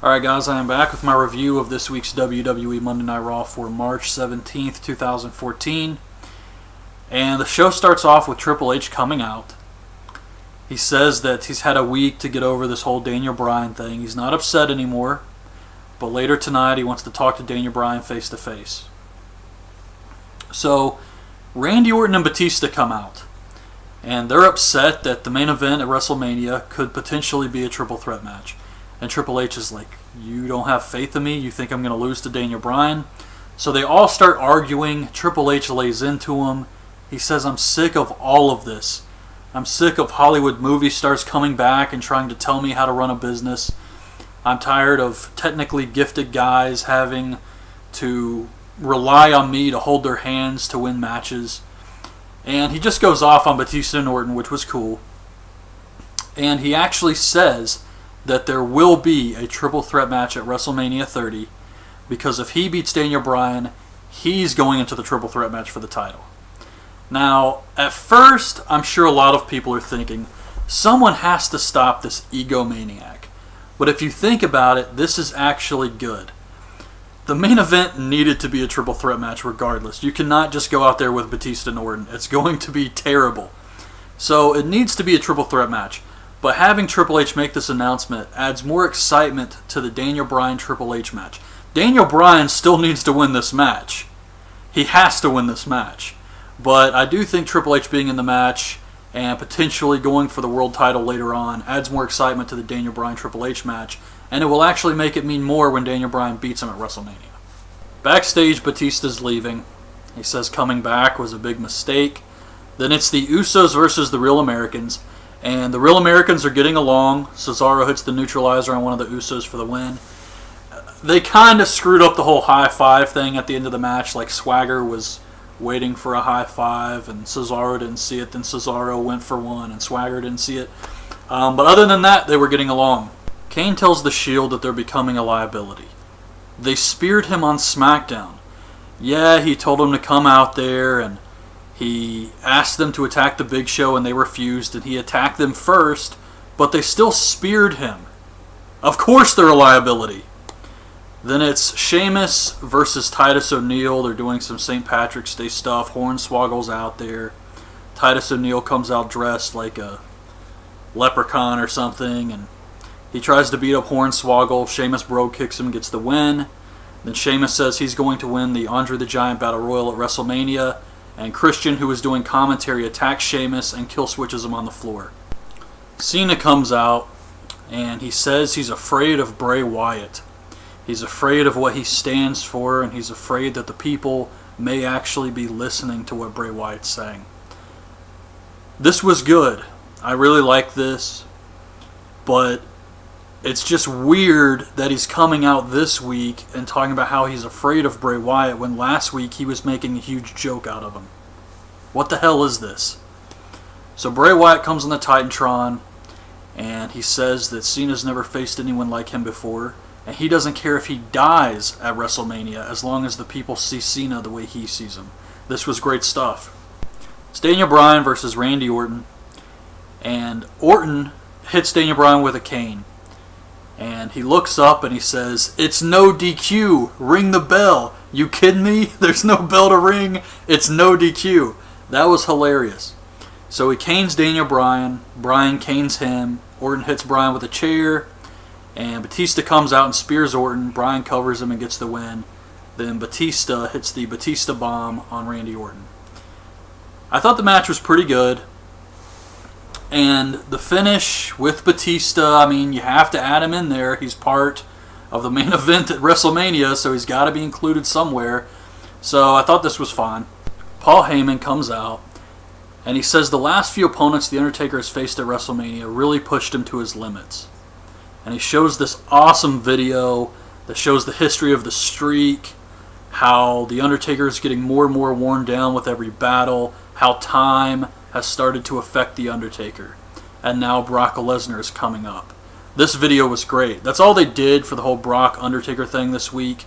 Alright guys, I am back with my review of this week's WWE Monday Night Raw for March 17th, 2014. And the show starts off with Triple H coming out. He says that he's had a week to get over this whole Daniel Bryan thing. He's not upset anymore, but later tonight he wants to talk to Daniel Bryan face to face. So, Randy Orton and Batista come out, and they're upset that the main event at WrestleMania could potentially be a triple threat match. And Triple H is like, you don't have faith in me? You think I'm going to lose to Daniel Bryan? So they all start arguing. Triple H lays into him. He says, I'm sick of all of this. I'm sick of Hollywood movie stars coming back and trying to tell me how to run a business. I'm tired of technically gifted guys having to rely on me to hold their hands to win matches. And he just goes off on Batista and Orton, which was cool. And he actually says that there will be a triple threat match at WrestleMania 30, because if he beats Daniel Bryan, he's going into the triple threat match for the title. Now, at first, I'm sure a lot of people are thinking, someone has to stop this egomaniac. But if you think about it, this is actually good. The main event needed to be a triple threat match regardless. You cannot just go out there with Batista and Orton. It's going to be terrible. So it needs to be a triple threat match. But having Triple H make this announcement adds more excitement to the Daniel Bryan Triple H match. Daniel Bryan still needs to win this match. He has to win this match. But I do think Triple H being in the match and potentially going for the world title later on adds more excitement to the Daniel Bryan Triple H match. And it will actually make it mean more when Daniel Bryan beats him at WrestleMania. Backstage, Batista's leaving. He says coming back was a big mistake. Then it's the Usos versus the Real Americans. And the Real Americans are getting along. Cesaro hits the neutralizer on one of the Usos for the win. They kind of screwed up the whole high five thing at the end of the match. Like Swagger was waiting for a high five and Cesaro didn't see it. Then Cesaro went for one and Swagger didn't see it. But other than that, they were getting along. Kane tells the Shield that they're becoming a liability. They speared him on SmackDown. Yeah, he told them to come out there and he asked them to attack the Big Show and they refused, and he attacked them first, but they still speared him. Of course they're a liability. Then it's Sheamus versus Titus O'Neil. They're doing some St. Patrick's Day stuff. Hornswoggle's out there. Titus O'Neil comes out dressed like a leprechaun or something, and he tries to beat up Hornswoggle. Sheamus Brogue kicks him, gets the win. Then Sheamus says he's going to win the Andre the Giant Battle Royal at WrestleMania. And Christian, who is doing commentary, attacks Sheamus and kill switches him on the floor. Cena comes out and he says he's afraid of Bray Wyatt. He's afraid of what he stands for, and he's afraid that the people may actually be listening to what Bray Wyatt's saying. This was good. I really like this. But it's just weird that he's coming out this week and talking about how he's afraid of Bray Wyatt when last week he was making a huge joke out of him. What the hell is this? So Bray Wyatt comes on the Titantron and he says that Cena's never faced anyone like him before, and he doesn't care if he dies at WrestleMania as long as the people see Cena the way he sees him. This was great stuff. It's Daniel Bryan versus Randy Orton, and Orton hits Daniel Bryan with a cane. And he looks up and he says, "It's no DQ. Ring the bell." You kidding me? There's no bell to ring. It's no DQ. That was hilarious. So he canes Daniel Bryan. Bryan canes him. Orton hits Bryan with a chair. And Batista comes out and spears Orton. Bryan covers him and gets the win. Then Batista hits the Batista bomb on Randy Orton. I thought the match was pretty good. And the finish with Batista, I mean, you have to add him in there. He's part of the main event at WrestleMania, so he's got to be included somewhere. So I thought this was fun. Paul Heyman comes out, and he says the last few opponents The Undertaker has faced at WrestleMania really pushed him to his limits. And he shows this awesome video that shows the history of the streak, how The Undertaker is getting more and more worn down with every battle, how time has started to affect The Undertaker. And now Brock Lesnar is coming up. This video was great. That's all they did for the whole Brock-Undertaker thing this week.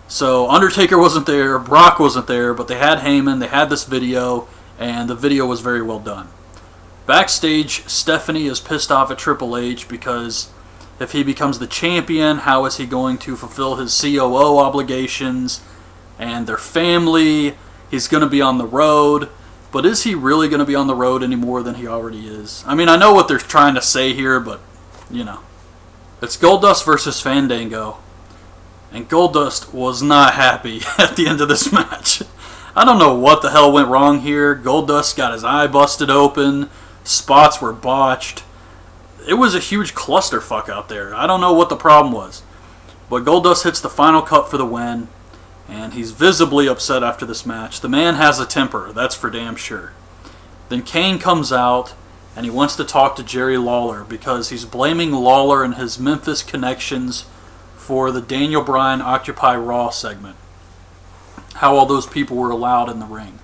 So Undertaker wasn't there, Brock wasn't there, but they had Heyman, they had this video, and the video was very well done. Backstage, Stephanie is pissed off at Triple H because If he becomes the champion, how is he going to fulfill his COO obligations and their family? He's going to be on the road. But is he really going to be on the road any more than he already is? I mean, I know what they're trying to say here, but, you know. It's Goldust versus Fandango. And Goldust was not happy at the end of this match. I don't know what the hell went wrong here. Goldust got his eye busted open. Spots were botched. It was a huge clusterfuck out there. I don't know what the problem was. But Goldust hits the final cut for the win. And he's visibly upset after this match. The man has a temper, that's for damn sure. Then Kane comes out, and he wants to talk to Jerry Lawler because he's blaming Lawler and his Memphis connections for the Daniel Bryan Occupy Raw segment. How all those people were allowed in the ring.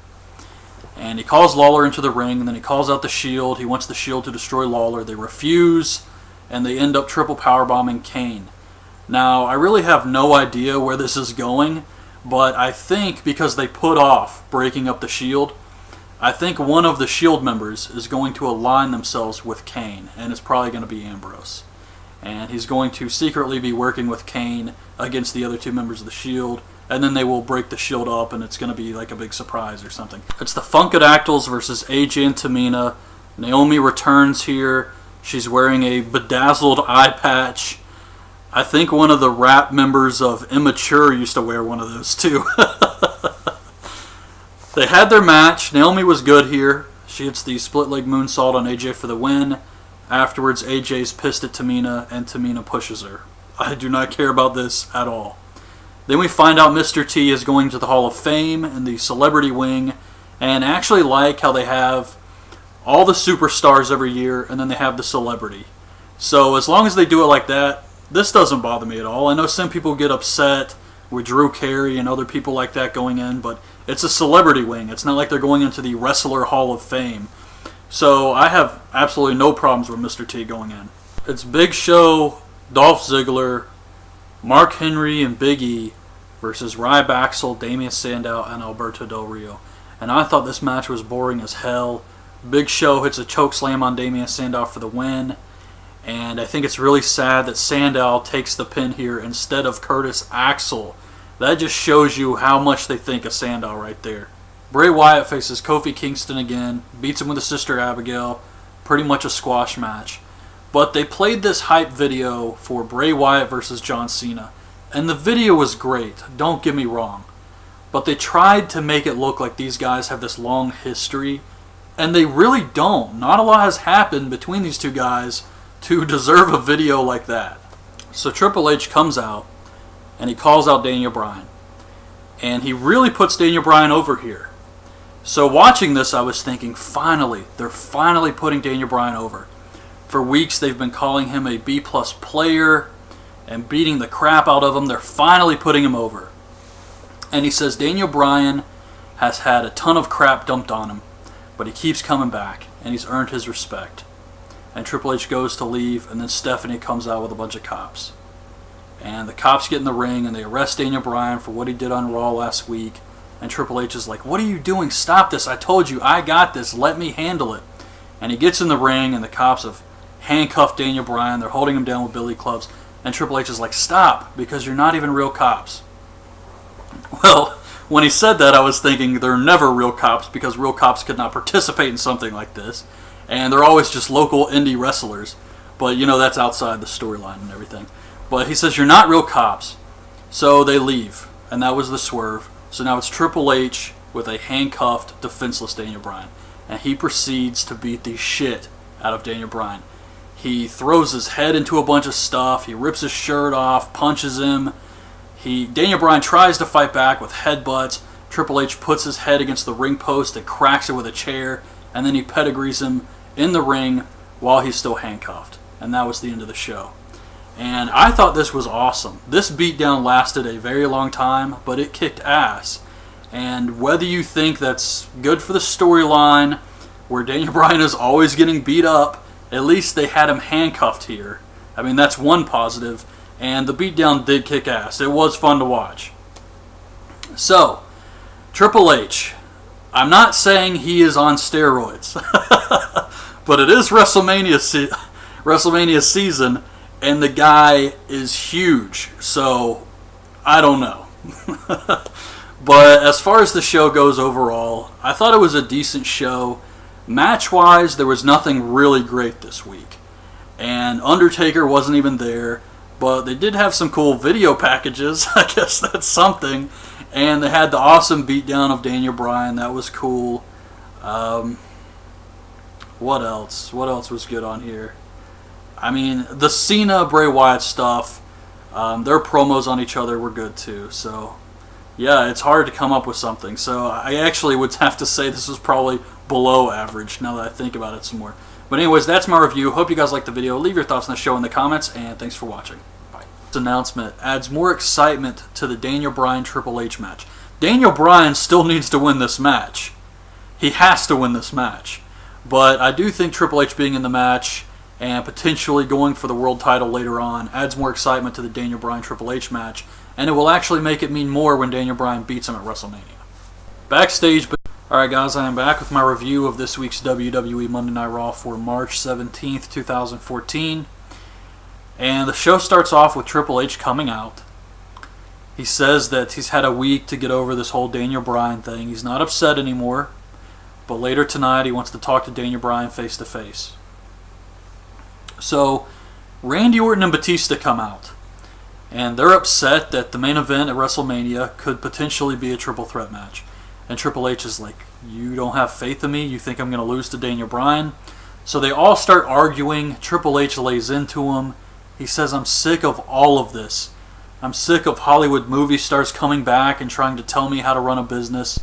And he calls Lawler into the ring, and then he calls out the Shield. He wants the Shield to destroy Lawler. They refuse, and they end up triple powerbombing Kane. Now, I really have no idea where this is going, but I think because they put off breaking up the Shield, I think one of the Shield members is going to align themselves with Kane, and it's probably going to be Ambrose. And he's going to secretly be working with Kane against the other two members of the Shield, and then they will break the Shield up, and it's going to be like a big surprise or something. It's the Funkadactyls versus AJ and Tamina. Naomi returns here. She's wearing a bedazzled eye patch. I think one of the rap members of Immature used to wear one of those too. They had their match. Naomi was good here. She hits the split leg moonsault on AJ for the win. Afterwards, AJ's pissed at Tamina, and Tamina pushes her. I do not care about this at all. Then we find out Mr. T is going to the Hall of Fame in the celebrity wing, and I actually like how they have all the superstars every year, and then they have the celebrity. So as long as they do it like that, this doesn't bother me at all. I know some people get upset with Drew Carey and other people like that going in, but it's a celebrity wing. It's not like they're going into the Wrestler Hall of Fame. So I have absolutely no problems with Mr. T going in. It's Big Show, Dolph Ziggler, Mark Henry, and Big E versus Ryback, Damian Sandow, and Alberto Del Rio. And I thought this match was boring as hell. Big Show hits a chokeslam on Damian Sandow for the win. And I think it's really sad that Sandow takes the pin here instead of Curtis Axel. That just shows you how much they think of Sandow right there. Bray Wyatt faces Kofi Kingston again, beats him with his sister Abigail. Pretty much a squash match. But they played this hype video for Bray Wyatt versus John Cena. And the video was great, don't get me wrong. But they tried to make it look like these guys have this long history. And they really don't. Not a lot has happened between these two guys to deserve a video like that. So Triple H comes out and he calls out Daniel Bryan. And he really puts Daniel Bryan over here. So watching this, I was thinking, finally, they're finally putting Daniel Bryan over. For weeks, they've been calling him a B-plus player and beating the crap out of him. They're finally putting him over. And he says Daniel Bryan has had a ton of crap dumped on him, but he keeps coming back, and he's earned his respect. And Triple H goes to leave, and then Stephanie comes out with a bunch of cops. And the cops get in the ring, and they arrest Daniel Bryan for what he did on Raw last week. And Triple H is like, "What are you doing? Stop this. I told you, I got this. Let me handle it." And he gets in the ring, and the cops have handcuffed Daniel Bryan. They're holding him down with billy clubs. And Triple H is like, "Stop, because you're not even real cops." Well, when he said that, I was thinking they're never real cops because real cops could not participate in something like this. And they're always just local indie wrestlers. But, you know, that's outside the storyline and everything. But he says, "You're not real cops." So they leave. And that was the swerve. So now it's Triple H with a handcuffed, defenseless Daniel Bryan. And he proceeds to beat the shit out of Daniel Bryan. He throws his head into a bunch of stuff. He rips his shirt off, punches him. Daniel Bryan tries to fight back with headbutts. Triple H puts his head against the ring post and cracks it with a chair. And then he pedigrees him in the ring while he's still handcuffed. And that was the end of the show. And I thought this was awesome. This beatdown lasted a very long time, but it kicked ass. And whether you think that's good for the storyline, where Daniel Bryan is always getting beat up, at least they had him handcuffed here. I mean, that's one positive. And the beatdown did kick ass. It was fun to watch. So, Triple H. I'm not saying he is on steroids. But it is WrestleMania season. and the guy is huge, so I don't know. But as far as the show goes overall, I thought it was a decent show. Match-wise, there was nothing really great this week. And Undertaker wasn't even there, but they did have some cool video packages. I guess that's something. And they had the awesome beatdown of Daniel Bryan. That was cool. What else? What else was good on here? I mean, the Cena Bray Wyatt stuff, their promos on each other were good too. So, yeah, it's hard to come up with something. So I actually would have to say this was probably below average now that I think about it some more. But anyways, that's my review. Hope you guys liked the video. Leave your thoughts on the show in the comments, and thanks for watching. Bye. This announcement adds more excitement to the Daniel Bryan Triple H match. Daniel Bryan still needs to win this match. He has to win this match. But I do think Triple H being in the match and potentially going for the world title later on adds more excitement to the Daniel Bryan Triple H match, and it will actually make it mean more when Daniel Bryan beats him at WrestleMania. Backstage. Alright guys, I am back with my review of this week's WWE Monday Night Raw for March 17th, 2014. And the show starts off with Triple H coming out. He says that he's had a week to get over this whole Daniel Bryan thing. He's not upset anymore. But later tonight he wants to talk to Daniel Bryan face to face. So, Randy Orton and Batista come out. And they're upset that the main event at WrestleMania could potentially be a triple threat match. And Triple H is like, you don't have faith in me? You think I'm going to lose to Daniel Bryan? So they all start arguing. Triple H lays into him. He says, I'm sick of all of this. I'm sick of Hollywood movie stars coming back and trying to tell me how to run a business.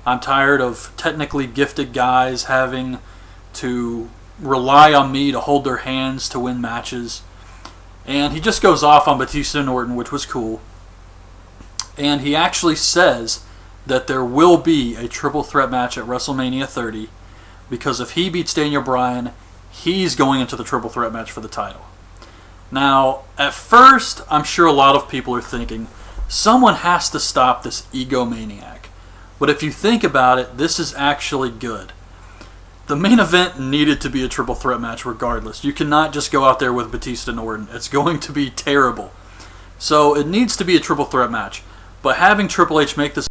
I'm tired of technically gifted guys having to rely on me to hold their hands to win matches. And he just goes off on Batista and Orton, which was cool. And he actually says that there will be a triple threat match at WrestleMania 30, because if he beats Daniel Bryan, he's going into the triple threat match for the title. Now, at first, I'm sure a lot of people are thinking, someone has to stop this egomaniac. But if you think about it, this is actually good. The main event needed to be a triple threat match regardless. You cannot just go out there with Batista and Orton. It's going to be terrible. So it needs to be a triple threat match. But having Triple H make this